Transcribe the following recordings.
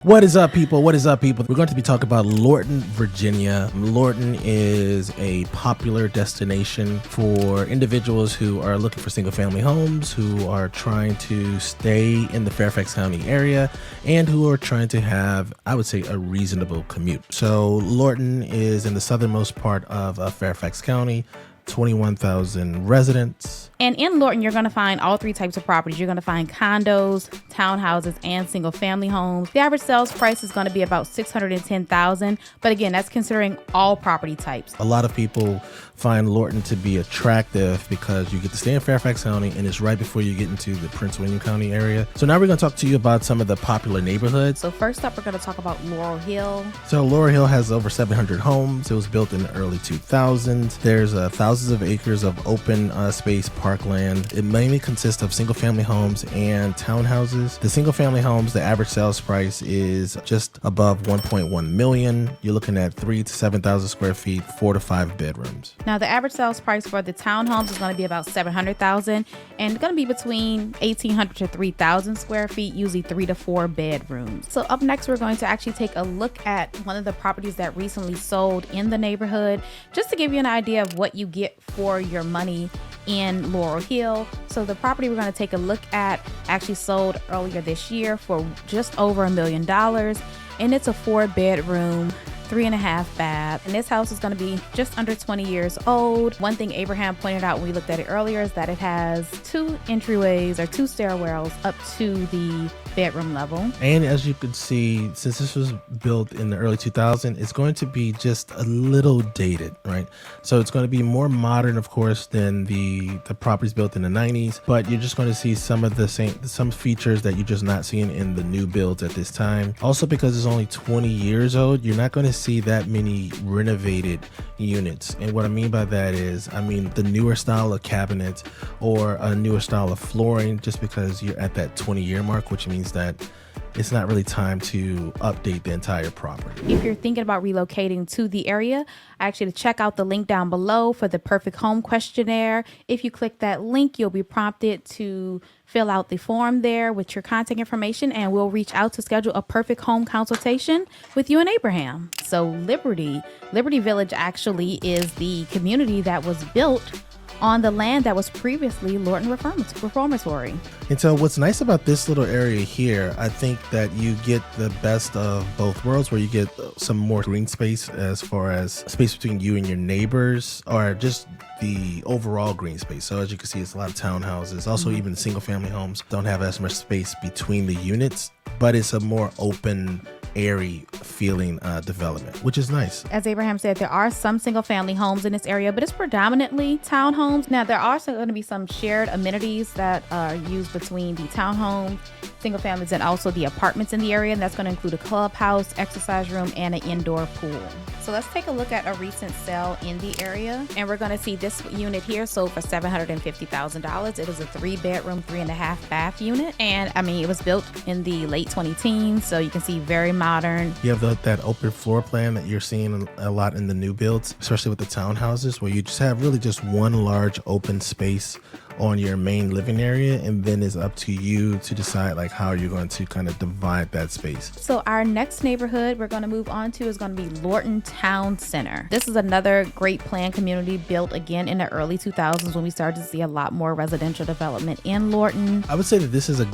What is up, people? What is up, people? We're going to be talking about Lorton, Virginia. Lorton is a popular destination for individuals who are looking for single-family homes, who are trying to stay in the Fairfax County area, and who are trying to have, I would say, a reasonable commute. So Lorton is in the southernmost part of Fairfax County, 21,000 residents. And in Lorton, you're going to find all three types of properties. You're going to find condos, townhouses, and single-family homes. The average sales price is going to be about $610,000. But again, that's considering all property types. A lot of people find Lorton to be attractive because you get to stay in Fairfax County, and it's right before you get into the Prince William County area. So now we're going to talk to you about some of the popular neighborhoods. So first up, we're going to talk about Laurel Hill. So Laurel Hill has over 700 homes. It was built in the early 2000s. There's thousands of acres of open space parkland. It mainly consists of single-family homes and townhouses. The single-family homes, the average sales price is just above 1.1 million. You're looking at 3,000 to 7,000 square feet, 4 to 5 bedrooms. Now, the average sales price for the townhomes is going to be about $700,000 and going to be between 1,800 to 3,000 square feet, usually 3 to 4 bedrooms. So up next, we're going to actually take a look at one of the properties that recently sold in the neighborhood, just to give you an idea of what you get for your money in Laurel Hill. So the property we're going to take a look at actually sold earlier this year for just over $1 million, and it's a 4-bedroom, 3.5 bath, and this house is going to be just under 20 years old. One thing Abraham pointed out when we looked at it earlier is that it has 2 entryways or 2 stairwells up to the bedroom level. And as you can see, since this was built in the early 2000s, it's going to be just a little dated, right? So it's going to be more modern, of course, than the properties built in the 90s, but you're just going to see some of the some features that you're just not seeing in the new builds at this time. Also, because it's only 20 years old, you're not going to see that many renovated units. And what I mean by that is, I mean the newer style of cabinets or a newer style of flooring, just because you're at that 20-year mark, which means that it's not really time to update the entire property. If you're thinking about relocating to the area, I ask you to check out the link down below for the perfect home questionnaire. If you click that link, you'll be prompted to fill out the form there with your contact information, and we'll reach out to schedule a perfect home consultation with you and Abraham. So Liberty Village actually is the community that was built on the land that was previously Lorton Reformatory. And so what's nice about this little area here, I think that you get the best of both worlds, where you get some more green space as far as space between you and your neighbors, or just the overall green space. So as you can see, it's a lot of townhouses. Also, even single family homes don't have as much space between the units, but it's a more open, airy feeling development, which is nice. As Abraham said, there are some single family homes in this area, but it's predominantly townhomes. Now, there are also going to be some shared amenities that are used between the townhomes, single families, and also the apartments in the area. And that's going to include a clubhouse, exercise room, and an indoor pool. So let's take a look at a recent sale in the area. And we're going to see this unit here sold for $750,000. It is a 3-bedroom, 3.5 bath unit. And I mean, it was built in the late 2010s. So you can see very modern. You have that open floor plan that you're seeing a lot in the new builds, especially with the townhouses, where you just have really just one large open space on your main living area, and then it's up to you to decide like how you're going to kind of divide that space. So our next neighborhood we're going to move on to is going to be Lorton Town Center. This is another great planned community built again in the early 2000s, when we started to see a lot more residential development in Lorton. I would say that this is a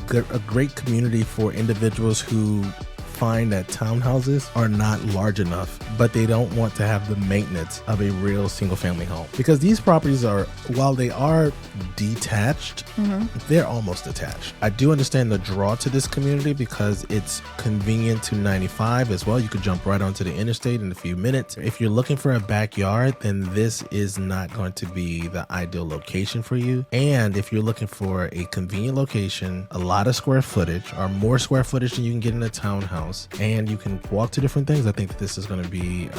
great community for individuals who find that townhouses are not large enough, but they don't want to have the maintenance of a real single family home, because these properties are, while they are detached, they're almost attached. I do understand the draw to this community because it's convenient to 95 as well. You could jump right onto the interstate in a few minutes. If you're looking for a backyard, then this is not going to be the ideal location for you. And if you're looking for a convenient location, a lot of square footage, or more square footage than you can get in a townhouse, and you can walk to different things, I think that this is going to be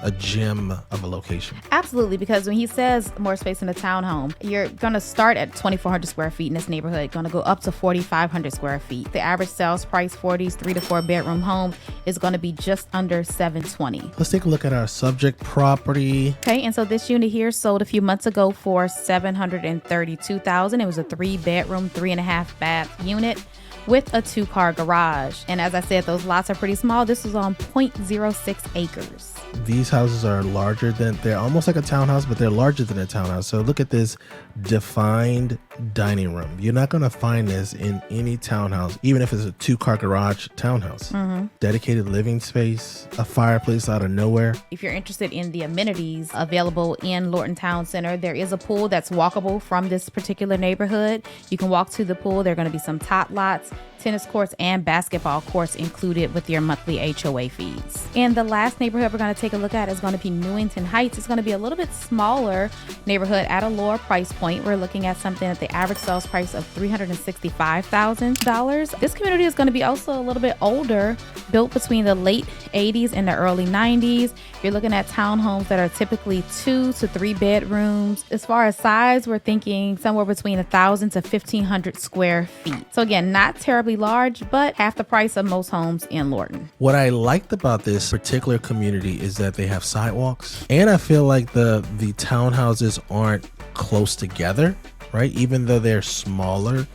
a gem of a location. Absolutely, because when he says more space in a townhome, you're going to start at 2,400 square feet in this neighborhood, going to go up to 4,500 square feet. The average sales price for these 3 to 4 bedroom homes is going to be just under $720,000. Let's take a look at our subject property. Okay, and so this unit here sold a few months ago for $732,000. It was a 3-bedroom, 3.5 bath unit. with a 2-car garage. And as I said, those lots are pretty small. This is on 0.06 acres. These houses are larger than, they're almost like a townhouse, but they're larger than a townhouse. So look at this defined dining room. You're not going to find this in any townhouse, even if it's a 2-car garage townhouse. Dedicated living space, a fireplace out of nowhere. If you're interested in the amenities available in Lorton Town Center, there is a pool that's walkable from this particular neighborhood. You can walk to the pool. There are going to be some tot lots, tennis courts, and basketball courts included with your monthly HOA fees. And the last neighborhood we're going to take a look at is going to be Newington Heights. It's going to be a little bit smaller neighborhood at a lower price point. We're looking at something at the average sales price of $365,000. This community is going to be also a little bit older, built between the late 80s and the early 90s. You're looking at townhomes that are typically 2 to 3 bedrooms. As far as size, we're thinking somewhere between 1,000 to 1,500 square feet. So again, not terribly large, but half the price of most homes in Lorton. What I liked about this particular community is that they have sidewalks, and I feel like the townhouses aren't close together, right? Even though they're smaller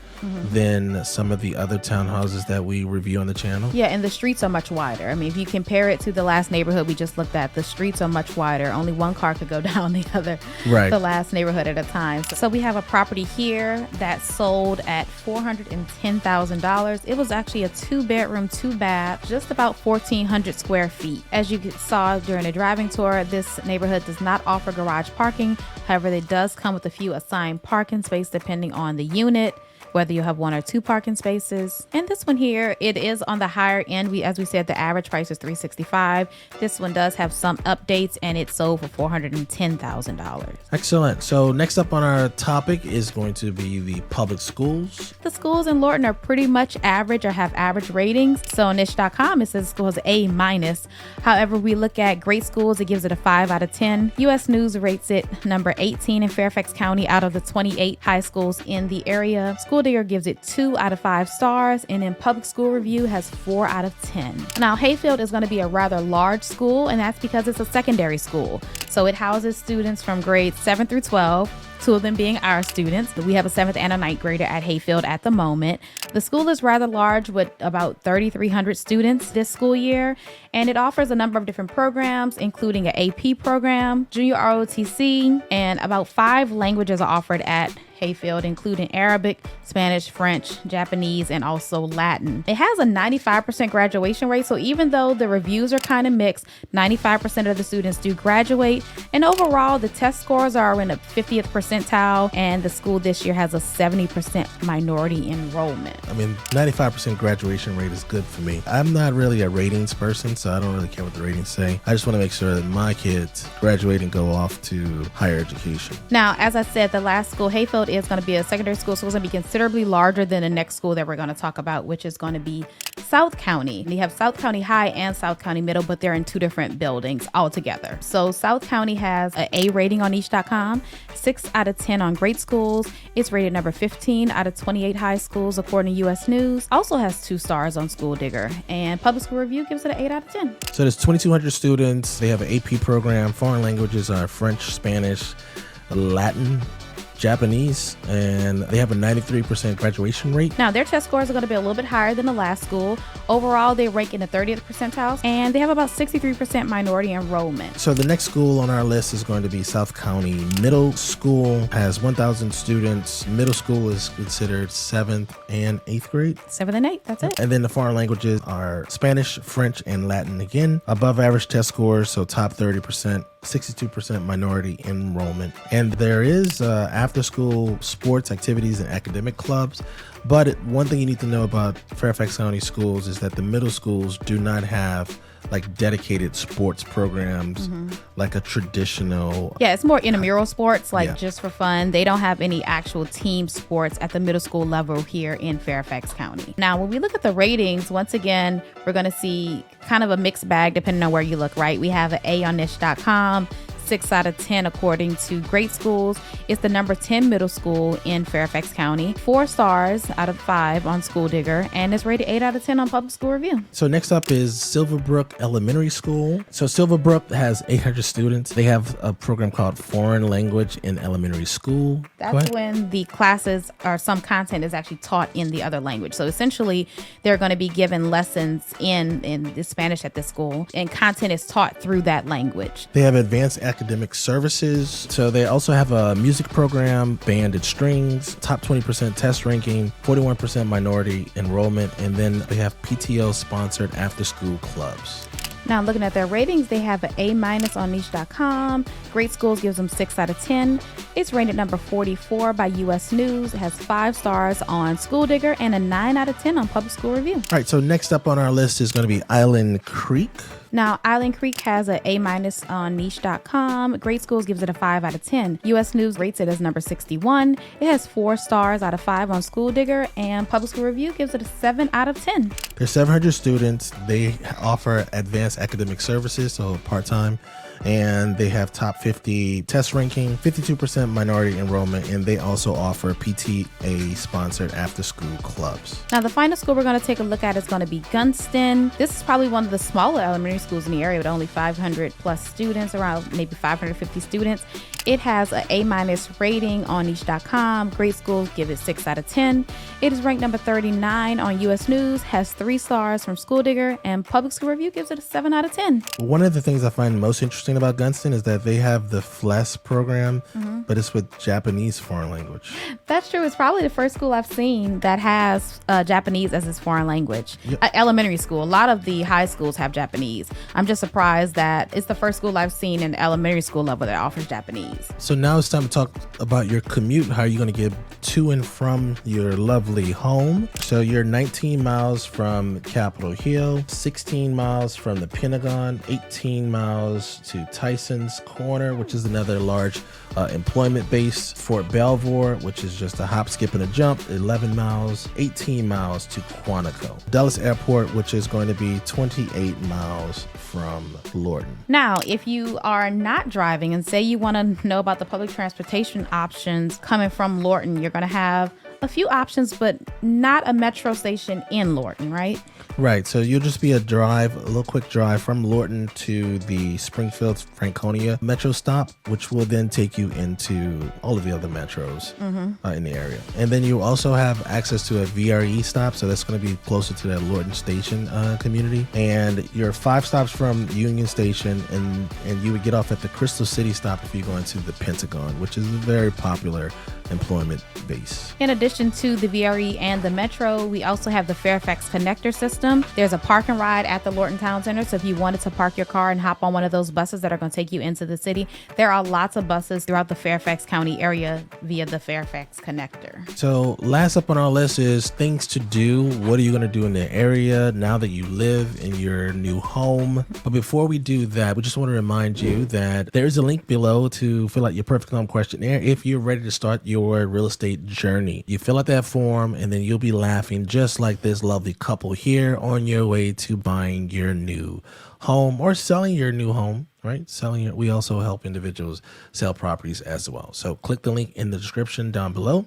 than some of the other townhouses that we review on the channel. Yeah, and the streets are much wider. I mean, if you compare it to the last neighborhood we just looked at, the streets are much wider. Only one car could go down the other, the last neighborhood at a time. So we have a property here that sold at $410,000. It was actually a 2-bedroom, 2-bath, just about 1,400 square feet. As you saw during the driving tour, this neighborhood does not offer garage parking. However, it does come with a few assigned parking spaces depending on the unit, whether you have 1 or 2 parking spaces. And this one here, it is on the higher end. As we said, the average price is $365,000. This one does have some updates, and it sold for $410,000. Excellent. So next up on our topic is going to be the public schools. The schools in Lorton are pretty much average or have average ratings. So on niche.com, it says the school is A-. However, we look at great schools, it gives it a 5 out of 10. U.S. News rates it number 18 in Fairfax County out of the 28 high schools in the area. School Digger gives it 2 out of 5 stars, and then Public School Review has 4 out of 10. Now, Hayfield is going to be a rather large school, and that's because it's a secondary school. So it houses students from grades 7 through 12, 2 of them being our students. We have a 7th and a 9th grader at Hayfield at the moment. The school is rather large with about 3,300 students this school year, and it offers a number of different programs, including an AP program, junior ROTC, and about 5 languages are offered at Hayfield, including Arabic, Spanish, French, Japanese, and also Latin. It has a 95% graduation rate, so even though the reviews are kind of mixed, 95% of the students do graduate, and overall the test scores are in the 50th percentile, and the school this year has a 70% minority enrollment. I mean, 95% graduation rate is good for me. I'm not really a ratings person, so I don't really care what the ratings say. I just want to make sure that my kids graduate and go off to higher education. Now, as I said, the last school, Hayfield, is going to be a secondary school, so it's going to be considerably larger than the next school that we're going to talk about, which is going to be South County. We have South County High and South County Middle, but they're in 2 different buildings altogether. So South County has an A rating on niche.com, 6 out of 10 on great schools. It's rated number 15 out of 28 high schools according to U.S. News. Also has 2 stars on School Digger, and Public School Review gives it an 8 out of 10. So there's 2,200 students. They have an AP program. Foreign languages are French, Spanish, Latin, Japanese, and they have a 93% graduation rate. Now, their test scores are going to be a little bit higher than the last school. Overall, they rank in the 30th percentile, and they have about 63% minority enrollment. So the next school on our list is going to be South County Middle School. Has 1,000 students. Middle school is considered 7th and 8th grade. 7th and 8th, that's it. And then the foreign languages are Spanish, French, and Latin again. Above average test scores, so top 30%. 62% minority enrollment. And there is after school sports activities and academic clubs. But one thing you need to know about Fairfax County schools is that the middle schools do not have like dedicated sports programs, like a traditional. Yeah, it's more intramural sports, like just for fun. They don't have any actual team sports at the middle school level here in Fairfax County. Now, when we look at the ratings, once again, we're going to see kind of a mixed bag depending on where you look, right? We have an A on niche.com, 6 out of 10 according to Great Schools. It's the number 10 middle school in Fairfax County. 4 stars out of 5 on School Digger, and it's rated 8 out of 10 on Public School Review. So next up is Silverbrook Elementary School. So Silverbrook has 800 students. They have a program called Foreign Language in Elementary School. That's when the classes or some content is actually taught in the other language. So essentially, they're going to be given lessons in the Spanish at this school, and content is taught through that language. They have advanced academic services. So they also have a music program, band and strings, top 20% test ranking, 41% minority enrollment, and then they have PTO sponsored after school clubs. Now, looking at their ratings, they have an A- on niche.com. Great Schools gives them 6 out of 10. It's rated number 44 by U.S. News. It has 5 stars on School Digger and a 9 out of 10 on Public School Review. All right, so next up on our list is going to be Island Creek. Now, Island Creek has an A- on niche.com. Great Schools gives it a 5 out of 10. U.S. News rates it as number 61. It has 4 stars out of 5 on School Digger, and Public School Review gives it a 7 out of 10. There's 700 students. They offer advanced academic services, so part-time, and they have top 50 test ranking, 52% minority enrollment, and they also offer PTA sponsored after school clubs. Now, the final school we're going to take a look at is going to be Gunston. This is probably one of the smaller elementary schools in the area with only 500 plus students, around maybe 550 students. It has an A- rating on niche.com. Great Schools give it 6 out of 10. It is ranked number 39 on U.S. News, has 3 stars from School Digger, and Public School Review gives it a 7 out of 10. One of the things I find most interesting about Gunston is that they have the FLES program, but it's with Japanese foreign language. That's true. It's probably the first school I've seen that has Japanese as its foreign language. Yep. Elementary school. A lot of the high schools have Japanese. I'm just surprised that it's the first school I've seen in elementary school level that offers Japanese. So now it's time to talk about your commute. How are you going to get to and from your lovely home? So you're 19 miles from Capitol Hill, 16 miles from the Pentagon, 18 miles to Tyson's Corner, which is another large employment base, Fort Belvoir, which is just a hop, skip, and a jump, 11 miles, 18 miles to Quantico. Dulles Airport, which is going to be 28 miles from Lorton. Now, if you are not driving and say you want to know about the public transportation options coming from Lorton, you're going to have a few options, but not a metro station in Lorton, right? Right. So you'll just be a little quick drive from Lorton to the Springfield Franconia metro stop, which will then take you into all of the other metros in the area. And then you also have access to a VRE stop. So that's going to be closer to that Lorton Station community. And you're 5 stops from Union Station, and you would get off at the Crystal City stop if you go into the Pentagon, which is a very popular employment base. In addition to the VRE and the Metro, we also have the Fairfax Connector system. There's a park and ride at the Lorton Town Center. So if you wanted to park your car and hop on one of those buses that are going to take you into the city, there are lots of buses throughout the Fairfax County area via the Fairfax Connector. So last up on our list is things to do. What are you going to do in the area now that you live in your new home? But before we do that, we just want to remind you that there is a link below to fill out your perfect home questionnaire if you're ready to start your real estate journey. You fill out that form, and then you'll be laughing just like this lovely couple here on your way to buying your new home or selling your new home, right? We also help individuals sell properties as well. So click the link in the description down below,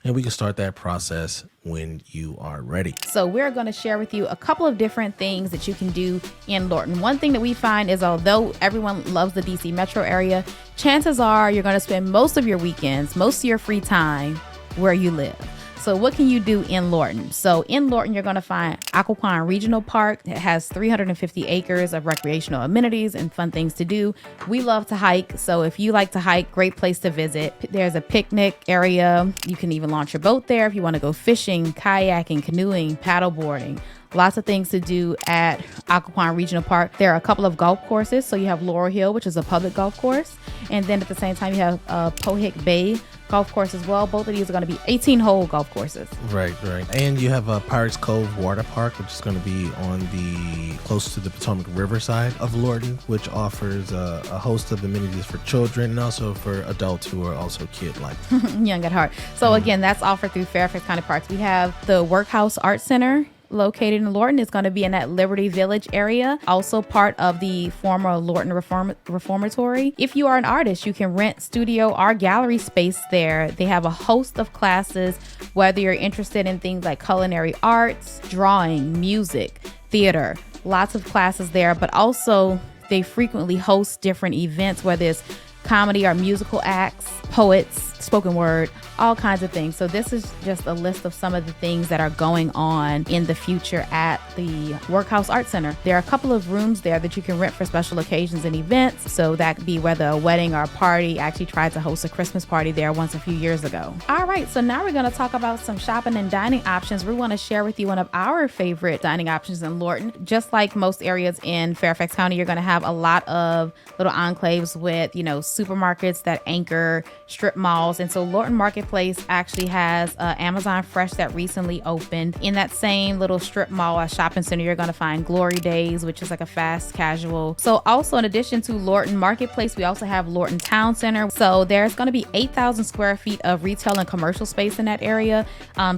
and we can start that process when you are ready. So we're going to share with you a couple of different things that you can do in Lorton. One thing that we find is, although everyone loves the DC metro area, chances are you're going to spend most of your weekends, most of your free time where you live. So what can you do in Lorton? So in Lorton, you're going to find Occoquan Regional Park. It has 350 acres of recreational amenities and fun things to do. We love to hike. So if you like to hike, great place to visit. There's a picnic area. You can even launch your boat there if you want to go fishing, kayaking, canoeing, paddleboarding. Lots of things to do at Occoquan Regional Park. There are a couple of golf courses. So you have Laurel Hill, which is a public golf course. And then at the same time, you have Pohick Bay golf course as well. Both of these are going to be 18-hole golf courses. Right. And you have Pirates Cove Water Park, which is going to be on the close to the Potomac River side of Lorton, which offers a host of amenities for children and also for adults who are also kid-like. Young at heart. So again, that's offered through Fairfax County Parks. We have the Workhouse Art Center, located in Lorton. It's going to be in that Liberty Village area, also part of the former Lorton Reformatory. If you are an artist, you can rent studio or gallery space there. They have a host of classes, whether you're interested in things like culinary arts, drawing, music, theater, lots of classes there, but also they frequently host different events, whether it's comedy or musical acts, poets, spoken word, all kinds of things. So this is just a list of some of the things that are going on in the future at the Workhouse Art Center. There are a couple of rooms there that you can rent for special occasions and events. So that could be whether a wedding or a party. I actually tried to host a Christmas party there once a few years ago. All right, so now we're going to talk about some shopping and dining options. We want to share with you one of our favorite dining options in Lorton. Just like most areas in Fairfax County, you're going to have a lot of little enclaves with, supermarkets that anchor strip malls. And so Lorton Marketplace actually has Amazon Fresh that recently opened. In that same little strip mall shopping center, you're going to find Glory Days, which is like a fast casual. So also in addition to Lorton Marketplace, we also have Lorton Town Center. So there's going to be 8,000 square feet of retail and commercial space in that area.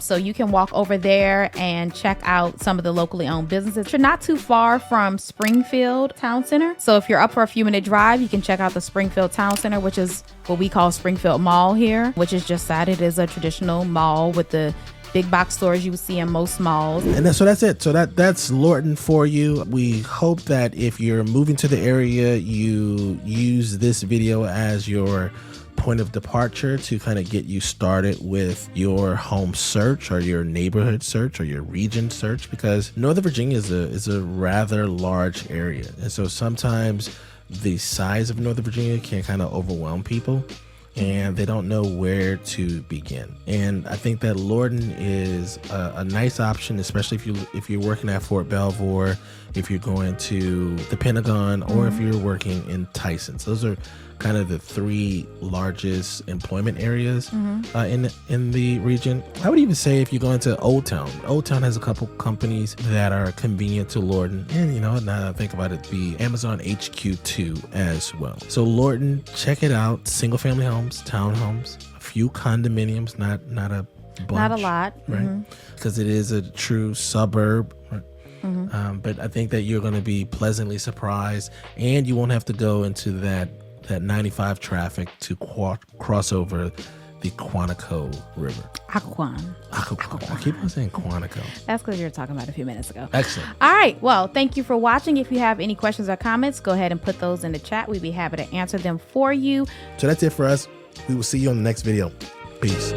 So you can walk over there and check out some of the locally owned businesses. You're not too far from Springfield Town Center. So if you're up for a few minute drive, you can check out the Springfield Town Center, which is what we call Springfield Mall here, which is just that. It is a traditional mall with the big box stores you would see in most malls. And that's it. So that's Lorton for you. We hope that if you're moving to the area, you use this video as your point of departure to kind of get you started with your home search or your neighborhood search or your region search, because Northern Virginia is a rather large area. And so sometimes the size of Northern Virginia can kind of overwhelm people and they don't know where to begin. And I think that Lorton is a nice option, especially if you're working at Fort Belvoir, if you're going to the Pentagon, or if you're working in Tysons. Those are kind of the three largest employment areas in the region. I would even say if you go into Old Town has a couple companies that are convenient to Lorton, and now that I think about it, the Amazon HQ too as well. So Lorton, check it out. Single family homes, townhomes, a few condominiums, not a bunch, not a lot, right? Because it is a true suburb. Right? But I think that you're going to be pleasantly surprised, and you won't have to go into that 95 traffic to cross over the Quantico River. Occoquan. I keep on saying Quantico. That's because you were talking about it a few minutes ago. Excellent. All right. Well, thank you for watching. If you have any questions or comments, go ahead and put those in the chat. We'd be happy to answer them for you. So that's it for us. We will see you on the next video. Peace.